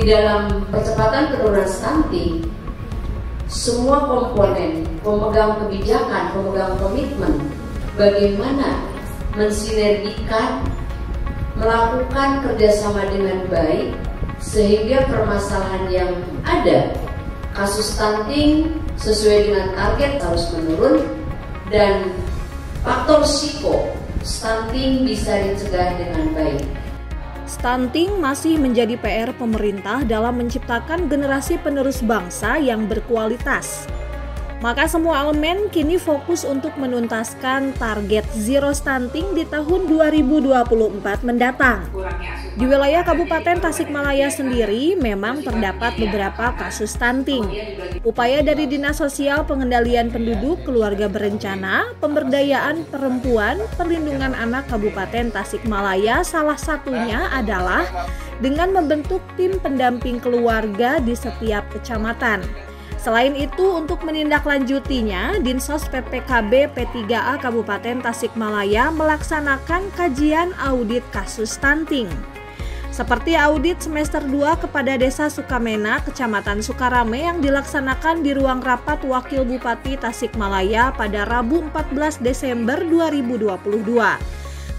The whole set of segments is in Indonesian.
dalam percepatan penurunan stunting, semua komponen, pemegang kebijakan, pemegang komitmen, bagaimana mensinergikan, melakukan kerjasama dengan baik, sehingga permasalahan yang ada, kasus stunting sesuai dengan target harus menurun, dan faktor risiko stunting bisa dicegah dengan baik. Stunting masih menjadi PR pemerintah dalam menciptakan generasi penerus bangsa yang berkualitas. Maka semua elemen kini fokus untuk menuntaskan target zero stunting di tahun 2024 mendatang. Di wilayah Kabupaten Tasikmalaya sendiri memang terdapat beberapa kasus stunting. Upaya dari Dinas Sosial Pengendalian Penduduk Keluarga Berencana, Pemberdayaan Perempuan, Perlindungan Anak Kabupaten Tasikmalaya salah satunya adalah dengan membentuk tim pendamping keluarga di setiap kecamatan. Selain itu, untuk menindaklanjutinya, Dinsos PPKB P3A Kabupaten Tasikmalaya melaksanakan kajian audit kasus stunting. Seperti audit semester 2 kepada Desa Sukamena, Kecamatan Sukarame yang dilaksanakan di ruang rapat Wakil Bupati Tasikmalaya pada Rabu 14 Desember 2022.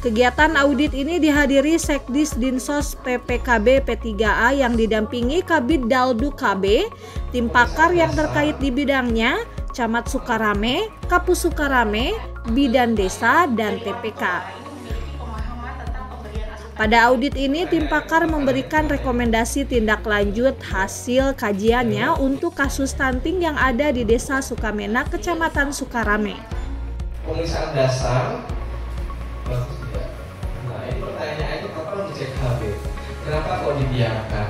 Kegiatan audit ini dihadiri Sekdis Dinsos PPKB P3A yang didampingi Kabid Daldu KB, tim pakar yang terkait di bidangnya, Camat Sukarame, Kapus Sukarame, Bidan Desa, dan TPK. Pada audit ini, tim pakar memberikan rekomendasi tindak lanjut hasil kajiannya untuk kasus stunting yang ada di Desa Sukamena, Kecamatan Sukarame. Pemeriksaan dasar. Nah, ini pertanyaannya, kapan dicek HB? Kenapa kok dibiarkan?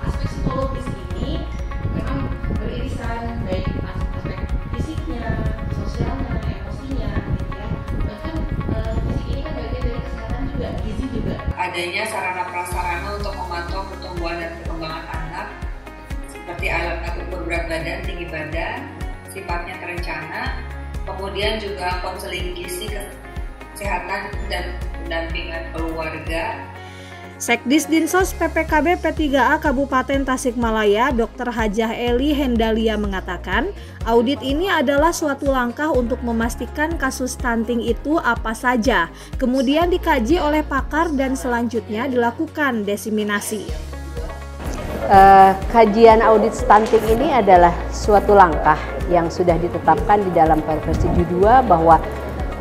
Aspek psikologis ini memang beririsan baik aspek fisiknya, sosialnya, emosinya, gitu ya. Bahkan fisik ini kan bagian dari kesehatan juga, gizi juga. Adanya sarana prasarana untuk memantau pertumbuhan dan perkembangan anak seperti alat ukur berat badan, tinggi badan, sifatnya terencana, kemudian juga konseling gizi, kesehatan dan pendampingan keluarga. Sekdis Dinsos PPKB P3A Kabupaten Tasikmalaya, Dr. Hajah Eli Hendalia mengatakan, audit ini adalah suatu langkah untuk memastikan kasus stunting itu apa saja, kemudian dikaji oleh pakar dan selanjutnya dilakukan diseminasi. Kajian audit stunting ini adalah suatu langkah yang sudah ditetapkan di dalam Perpres 72 bahwa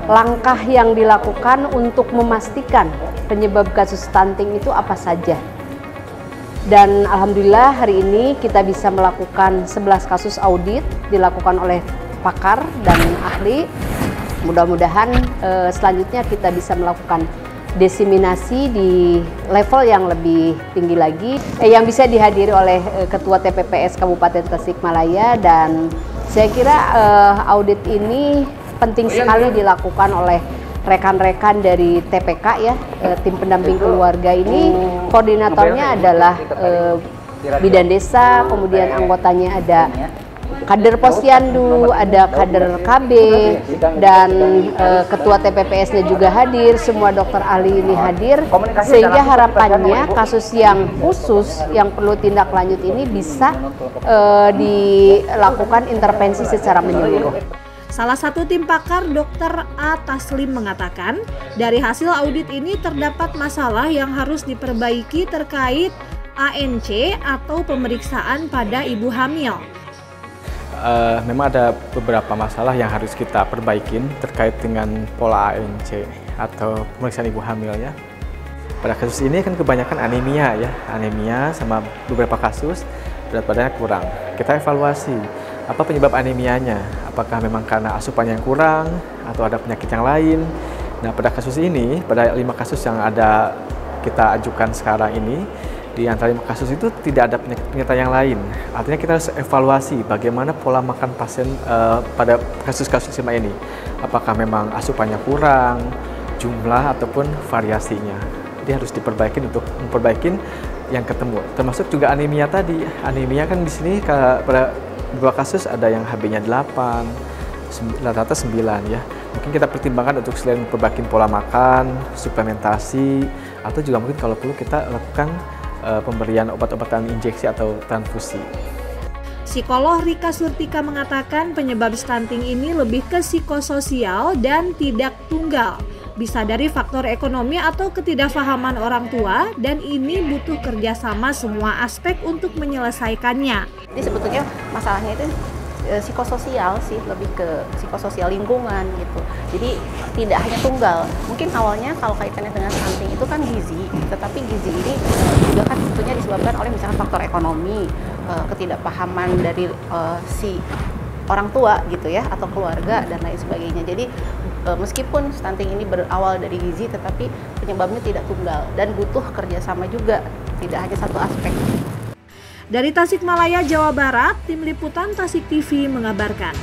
langkah yang dilakukan untuk memastikan penyebab kasus stunting itu apa saja. Dan alhamdulillah hari ini kita bisa melakukan 11 kasus audit dilakukan oleh pakar dan ahli. Mudah-mudahan selanjutnya kita bisa melakukan diseminasi di level yang lebih tinggi lagi yang bisa dihadiri oleh Ketua TPPS Kabupaten Tasikmalaya, dan saya kira audit ini penting sekali dilakukan oleh rekan-rekan dari TPK ya, tim pendamping keluarga ini. Koordinatornya adalah Bidan Desa, kemudian anggotanya ada kader Posyandu, ada kader KB, dan ketua TPPS-nya juga hadir, semua dokter ahli ini hadir, sehingga harapannya kasus yang khusus yang perlu tindak lanjut ini bisa dilakukan intervensi secara menyeluruh. Salah satu tim pakar Dr. A. Taslim mengatakan, dari hasil audit ini terdapat masalah yang harus diperbaiki terkait ANC atau pemeriksaan pada ibu hamil. Memang ada beberapa masalah yang harus kita perbaikin terkait dengan pola ANC atau pemeriksaan ibu hamil ya. Pada kasus ini kan kebanyakan anemia sama beberapa kasus berat badannya kurang. Kita evaluasi apa penyebab anemianya, apakah memang karena asupan yang kurang atau ada penyakit yang lain. Nah, pada kasus ini, pada 5 kasus yang ada kita ajukan sekarang ini, di antara 5 kasus itu tidak ada penyakit yang lain. Artinya kita harus evaluasi bagaimana pola makan pasien pada kasus-kasus ini. Apakah memang asupannya kurang, jumlah ataupun variasinya. Jadi harus diperbaiki untuk memperbaiki yang ketemu. Termasuk juga anemia tadi. Anemia kan di sini pada 2 kasus ada yang HB-nya 8, rata-rata 9 ya. Mungkin kita pertimbangkan untuk selain memperbaiki pola makan, suplementasi, atau juga mungkin kalau perlu kita lakukan pemberian obat-obatan injeksi atau transfusi. Psikolog Rika Surtika mengatakan penyebab stunting ini lebih ke psikososial dan tidak tunggal. Bisa dari faktor ekonomi atau ketidakfahaman orang tua, dan ini butuh kerjasama semua aspek untuk menyelesaikannya. Jadi sebetulnya masalahnya itu psikososial sih, lebih ke psikososial lingkungan gitu. Jadi tidak hanya tunggal. Mungkin awalnya kalau kaitannya dengan stunting itu kan gizi, tetapi gizi ini juga kan tentunya disebabkan oleh misalkan faktor ekonomi, ketidakpahaman dari si orang tua gitu ya, atau keluarga dan lain sebagainya. Jadi meskipun stunting ini berawal dari gizi, tetapi penyebabnya tidak tunggal dan butuh kerjasama juga, tidak hanya satu aspek. Dari Tasikmalaya, Jawa Barat, Tim Liputan Tasik TV mengabarkan.